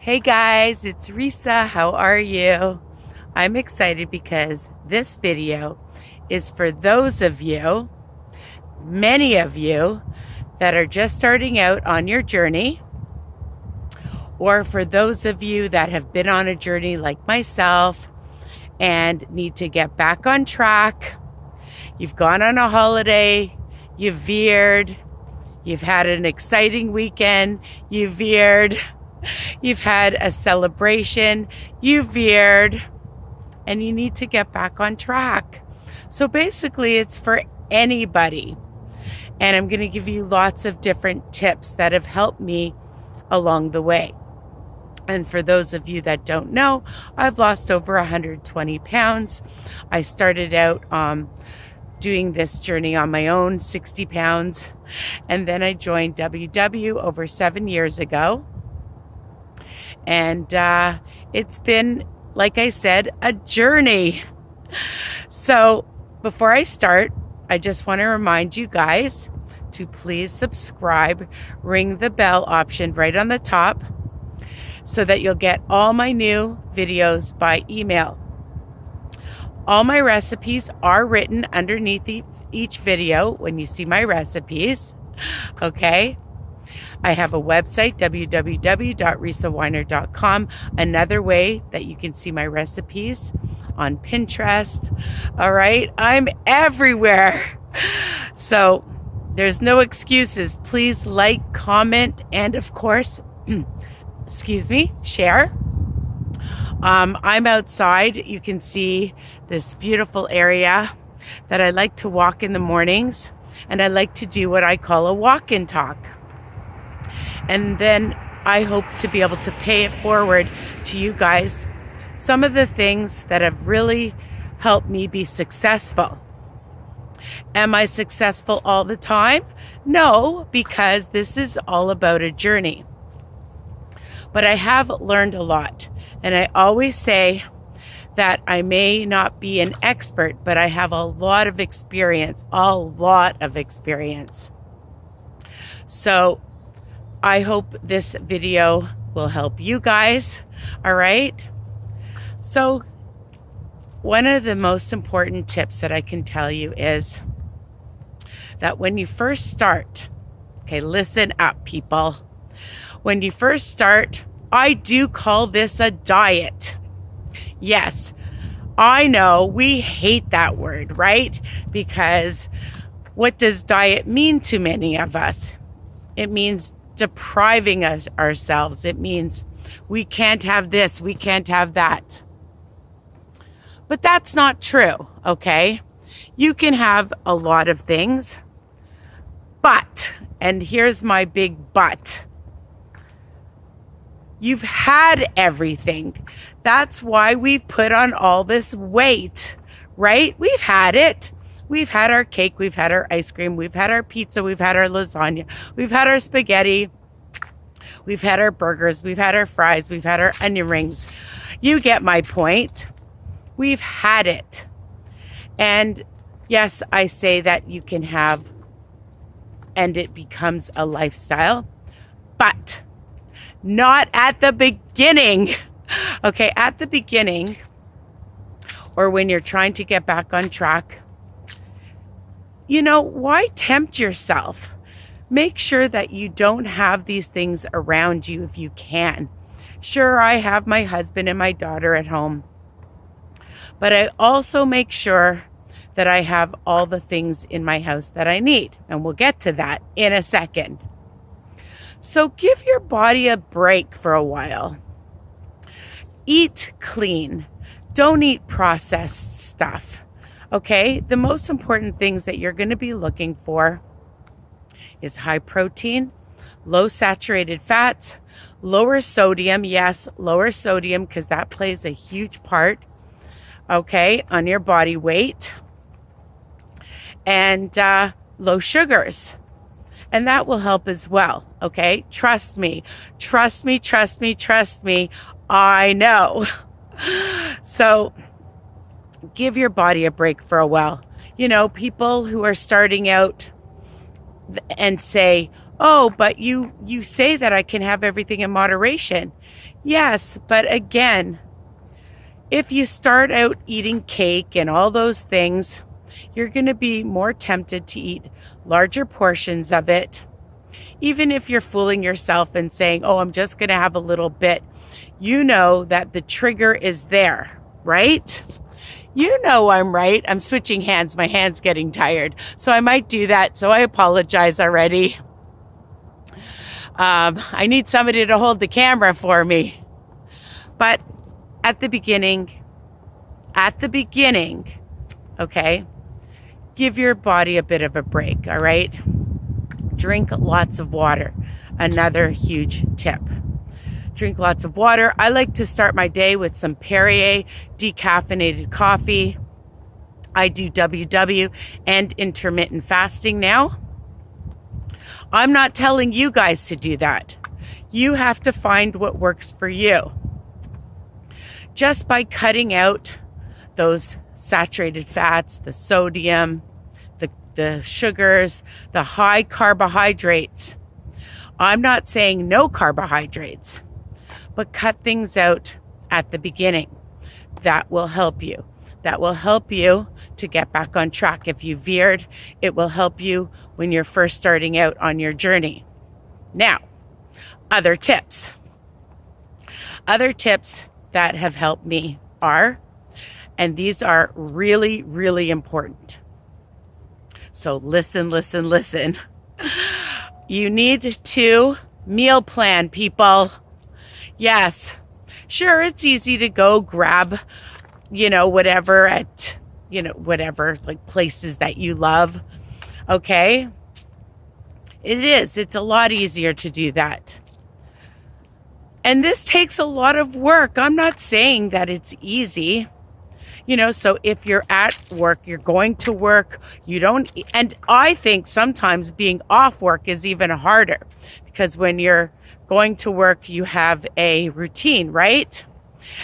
Hey guys, it's Risa. How are you? I'm excited because this video is for those of you, many of you, that are just starting out on your journey, or for those of you that have been on a journey like myself and need to get back on track. You've gone on a holiday, you've veered, you've had an exciting weekend, you veered. You've had a celebration, you veered, and you need to get back on track. So basically, it's for anybody. And I'm going to give you lots of different tips that have helped me along the way. And for those of you that don't know, I've lost over 120 pounds. I started out doing this journey on my own, 60 pounds. And then I joined WW over 7 years ago. And it's been, like I said, a journey. So before I start, I just want to remind you guys to please subscribe, ring the bell option right on the top so that you'll get all my new videos by email. All my recipes are written underneath each video when you see my recipes, okay? I have a website, www.risawiner.com. Another way that you can see my recipes on Pinterest. All right, I'm everywhere. So there's no excuses. Please like, comment, and of course, share. I'm outside. You can see this beautiful area that I like to walk in the mornings, and I like to do what I call a walk and talk. And then I hope to be able to pay it forward to you guys, some of the things that have really helped me be successful. Am I successful all the time? No, because this is all about a journey. But I have learned a lot. And I always say that I may not be an expert, but I have a lot of experience, So I hope this video will help you guys. All right. So one of the most important tips that I can tell you is that when you first start, okay, listen up, people. When you first start, I do call this a diet. Yes, I know we hate that word, right? Because what does diet mean to many of us? It means depriving us ourselves. It means we can't have this, we can't have that. But that's not true, okay? You can have a lot of things, but, and here's my big but, you've had everything. That's why we've put on all this weight, right? We've had it. We've had our cake, we've had our ice cream, we've had our pizza, we've had our lasagna, we've had our spaghetti, we've had our burgers, we've had our fries, we've had our onion rings. You get my point. We've had it. And yes, I say that you can have, and it becomes a lifestyle, but not at the beginning. Okay, at the beginning, or when you're trying to get back on track, why tempt yourself? Make sure that you don't have these things around you if you can. Sure, I have my husband and my daughter at home, but I also make sure that I have all the things in my house that I need. And we'll get to that in a second. So give your body a break for a while. Eat clean. Don't eat processed stuff. Okay, the most important things that you're going to be looking for is high protein, low saturated fats, lower sodium. Yes, lower sodium, because that plays a huge part, okay, on your body weight, and low sugars. And that will help as well, okay? Trust me. I know. So give your body a break for a while. People who are starting out and say, Oh, but you say that I can have everything in moderation. Yes, but again, if you start out eating cake and all those things, you're going to be more tempted to eat larger portions of it. Even if you're fooling yourself and saying, oh, I'm just going to have a little bit, you know that the trigger is there, right? You know I'm right. I'm switching hands. My hand's getting tired. So I might do that. So I apologize already. I need somebody to hold the camera for me. But at the beginning, okay, give your body a bit of a break, all right? Drink lots of water. Another huge tip. Drink lots of water. I like to start my day with some Perrier decaffeinated coffee. I do WW and intermittent fasting now. I'm not telling you guys to do that. You have to find what works for you. Just by cutting out those saturated fats, the sodium, the sugars, the high carbohydrates. I'm not saying no carbohydrates, but cut things out at the beginning. That will help you. That will help you to get back on track. If you veered, it will help you when you're first starting out on your journey. Now, other tips. Other tips that have helped me are, and these are really, really important. So listen. You need to meal plan, people. Yes. Sure, it's easy to go grab, whatever at, whatever, like places that you love. Okay? It is. It's a lot easier to do that. And this takes a lot of work. I'm not saying that it's easy. So if you're at work, you're going to work, and I think sometimes being off work is even harder because when you're going to work, you have a routine, right?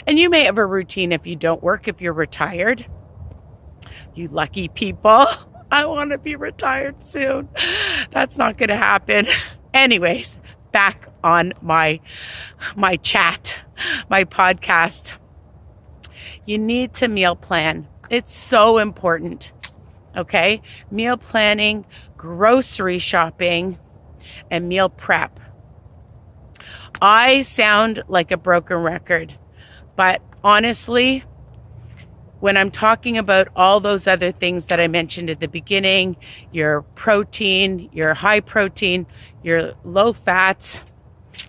And you may have a routine if you don't work, if you're retired. You lucky people. I want to be retired soon. That's not going to happen. Anyways, back on my chat, my podcast. You need to meal plan. It's so important. Okay? Meal planning, grocery shopping, and meal prep. I sound like a broken record, but honestly, when I'm talking about all those other things that I mentioned at the beginning, your protein, your high protein, your low fats,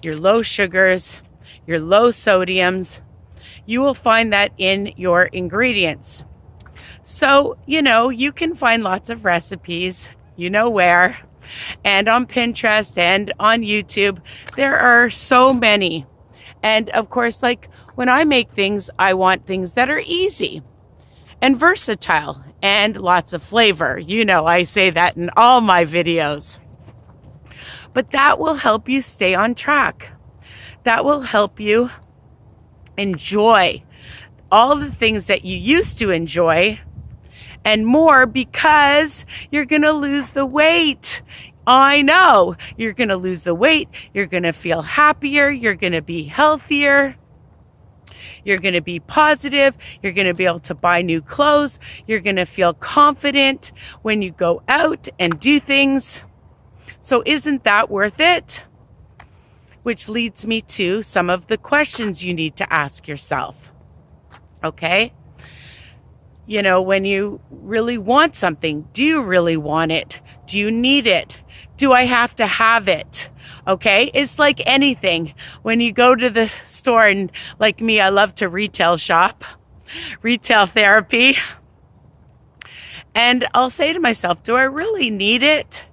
your low sugars, your low sodiums, you will find that in your ingredients. So, you can find lots of recipes, where, and on Pinterest and on YouTube. There are so many. And of course, like when I make things, I want things that are easy and versatile and lots of flavor. I say that in all my videos. But that will help you stay on track. That will help you enjoy all the things that you used to enjoy and more because you're going to lose the weight. I know you're going to lose the weight. You're going to feel happier. You're going to be healthier. You're going to be positive. You're going to be able to buy new clothes. You're going to feel confident when you go out and do things. So isn't that worth it? Which leads me to some of the questions you need to ask yourself. Okay? When you really want something, do you really want it? Do you need it? Do I have to have it? Okay? It's like anything. When you go to the store, and like me, I love to retail shop, retail therapy. And I'll say to myself, do I really need it?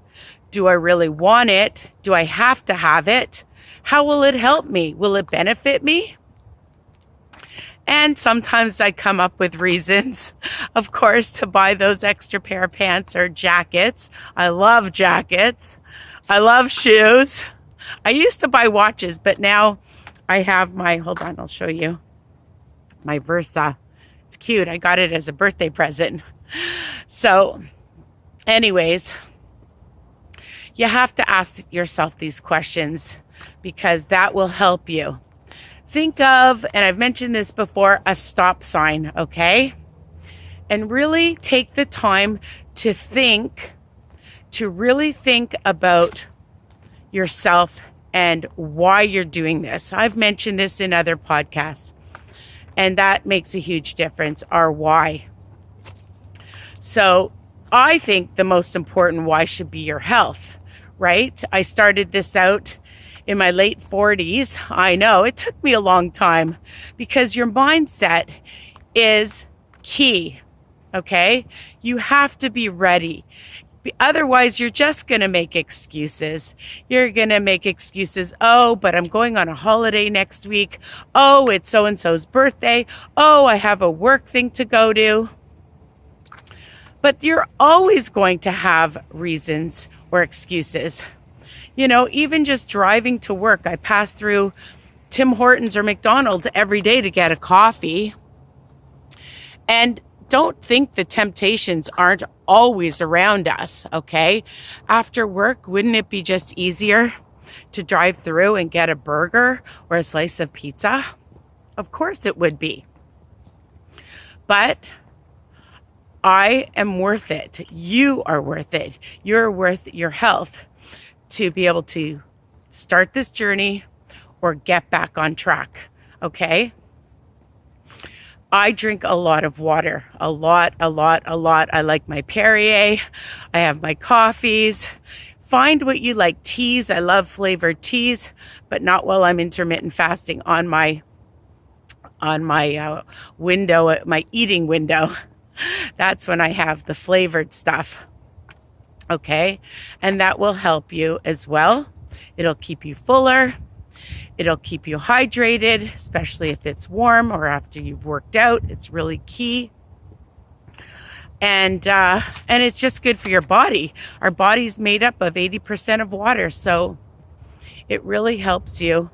Do I really want it? Do I have to have it? How will it help me? Will it benefit me? And sometimes I come up with reasons, of course, to buy those extra pair of pants or jackets. I love jackets. I love shoes. I used to buy watches, but now I have hold on, I'll show you. My Versa. It's cute. I got it as a birthday present. So anyways, You have to ask yourself these questions because that will help you. Think of, and I've mentioned this before, a stop sign, okay? And really take the time to really think about yourself and why you're doing this. I've mentioned this in other podcasts, and that makes a huge difference, our why. So I think the most important why should be your health, right? I started this out in my late 40s. I know it took me a long time because your mindset is key, okay? You have to be ready. Otherwise, you're just going to make excuses. You're going to make excuses. Oh, but I'm going on a holiday next week. Oh, it's so-and-so's birthday. Oh, I have a work thing to go to. But you're always going to have reasons or excuses. You know, even just driving to work, I pass through Tim Hortons or McDonald's every day to get a coffee. And don't think the temptations aren't always around us, okay? After work, wouldn't it be just easier to drive through and get a burger or a slice of pizza? Of course it would be. But I am worth it. You are worth it. You're worth your health to be able to start this journey or get back on track, okay? I drink a lot of water, a lot. I like my Perrier. I have my coffees. Find what you like. Teas, I love flavored teas, but not while I'm intermittent fasting on my window, my eating window. That's when I have the flavored stuff. Okay, and that will help you as well. It'll keep you fuller. It'll keep you hydrated, especially if it's warm or after you've worked out. It's really key. And it's just good for your body. Our body's made up of 80% of water, so it really helps you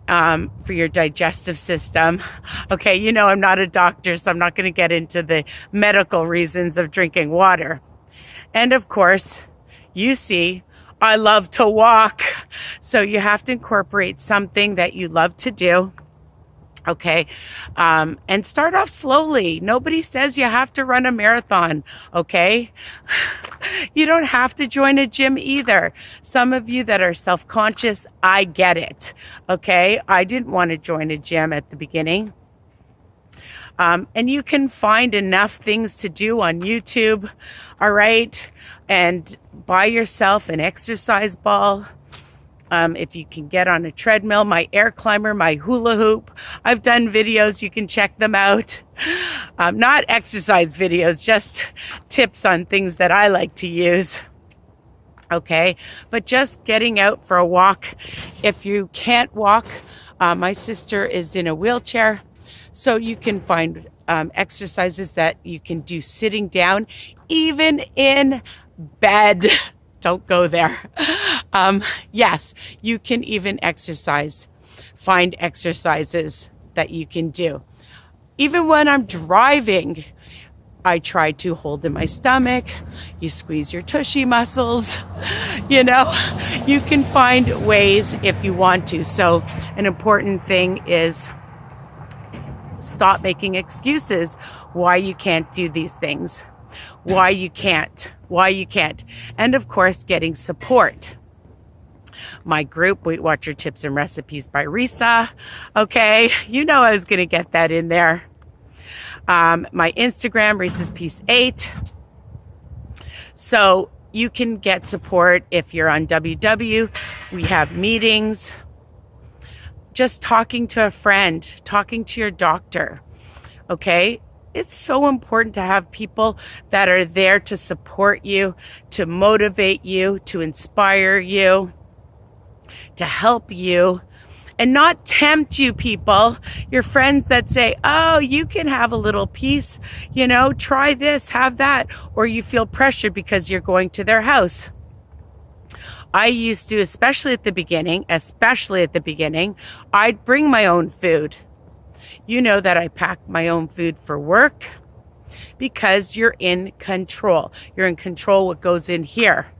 for your digestive system. Okay, you know I'm not a doctor, so I'm not going to get into the medical reasons of drinking water. And of course, you see, I love to walk. So you have to incorporate something that you love to do. Okay. And start off slowly. Nobody says you have to run a marathon. Okay. You don't have to join a gym either. Some of you that are self-conscious, I get it. Okay. I didn't want to join a gym at the beginning. And you can find enough things to do on YouTube, all right? And buy yourself an exercise ball. If you can get on a treadmill, my air climber, my hula hoop. I've done videos, you can check them out. Not exercise videos, just tips on things that I like to use. Okay, but just getting out for a walk. If you can't walk, my sister is in a wheelchair. So you can find exercises that you can do sitting down, even in bed. Don't go there. Yes, you can even exercise. Find exercises that you can do. Even when I'm driving, I try to hold in my stomach. You squeeze your tushy muscles. You know, you can find ways if you want to. So an important thing is stop making excuses why you can't do these things, why you can't. And of course, getting support. My group, Weight Watcher Tips and Recipes by Risa. Okay, you know I was going to get that in there. My Instagram, Risa's Piece 8. So you can get support if you're on WW. We have meetings. Just talking to a friend, talking to your doctor, okay? It's so important to have people that are there to support you, to motivate you, to inspire you, to help you, and not tempt you, people. Your friends that say, oh, you can have a little piece, you know, try this, have that, or you feel pressured because you're going to their house. I used to, especially at the beginning, I'd bring my own food. You know that I pack my own food for work because you're in control. You're in control what goes in here.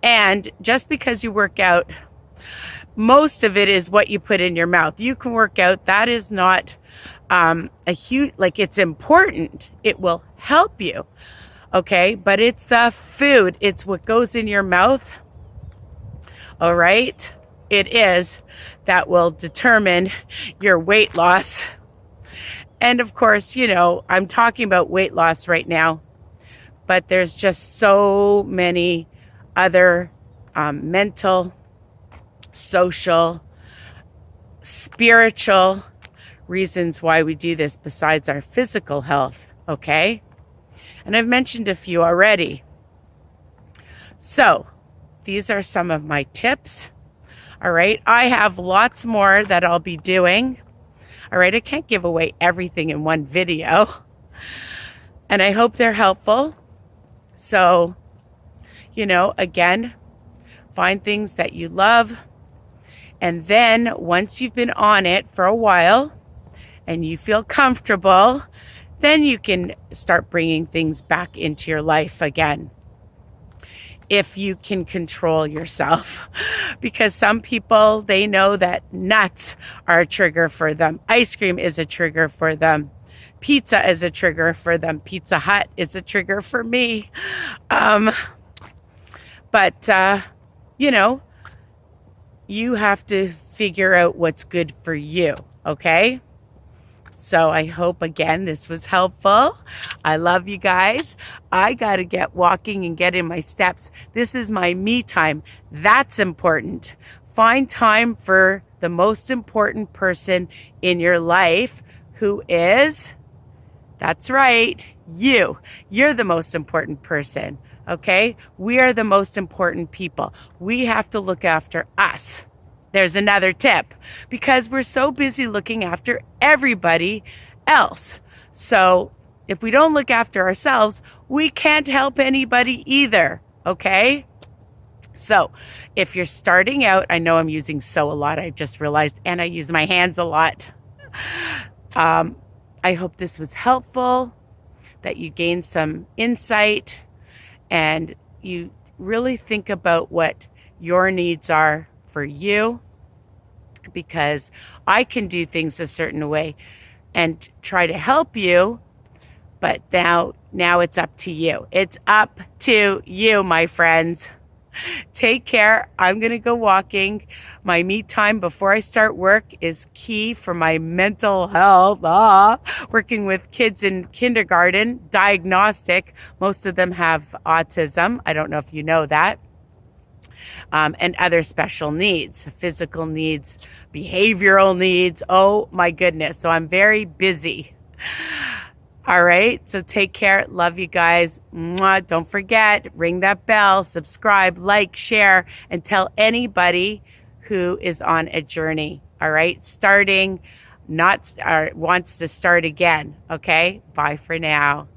And just because you work out, most of it is what you put in your mouth. You can work out. That is not a huge, like, it's important. It will help you. Okay. But it's the food. It's what goes in your mouth. All right. It is that will determine your weight loss. And of course, you know, I'm talking about weight loss right now, but there's just so many other mental, social, spiritual reasons why we do this besides our physical health, okay? And I've mentioned a few already. So these are some of my tips, all right? I have lots more that I'll be doing, all right? I can't give away everything in one video, and I hope they're helpful. So, you know, again, find things that you love. And then once you've been on it for a while and you feel comfortable, then you can start bringing things back into your life again. If you can control yourself, because some people, they know that nuts are a trigger for them. Ice cream is a trigger for them. Pizza is a trigger for them. Pizza Hut is a trigger for me. But you know, you have to figure out what's good for you, okay? So I hope, again, this was helpful. I love you guys. I got to get walking and get in my steps. This is my me time. That's important. Find time for the most important person in your life, who is, that's right, you. You're the most important person. Okay? We are the most important people. We have to look after us. There's another tip, because we're so busy looking after everybody else. So if we don't look after ourselves, we can't help anybody either. Okay? So if you're starting out, I know I'm using so a lot, I just realized, and I use my hands a lot. I hope this was helpful, that you gained some insight, and you really think about what your needs are for you, because I can do things a certain way and try to help you, but now it's up to you. It's up to you, my friends. Take care. I'm going to go walking. My me time before I start work is key for my mental health. Working with kids in kindergarten, diagnostic. Most of them have autism. I don't know if you know that. And other special needs, physical needs, behavioral needs. Oh my goodness. So I'm very busy. All right. So take care. Love you guys. Mwah. Don't forget, ring that bell, subscribe, like, share, and tell anybody who is on a journey. All right. Wants to start again. Okay. Bye for now.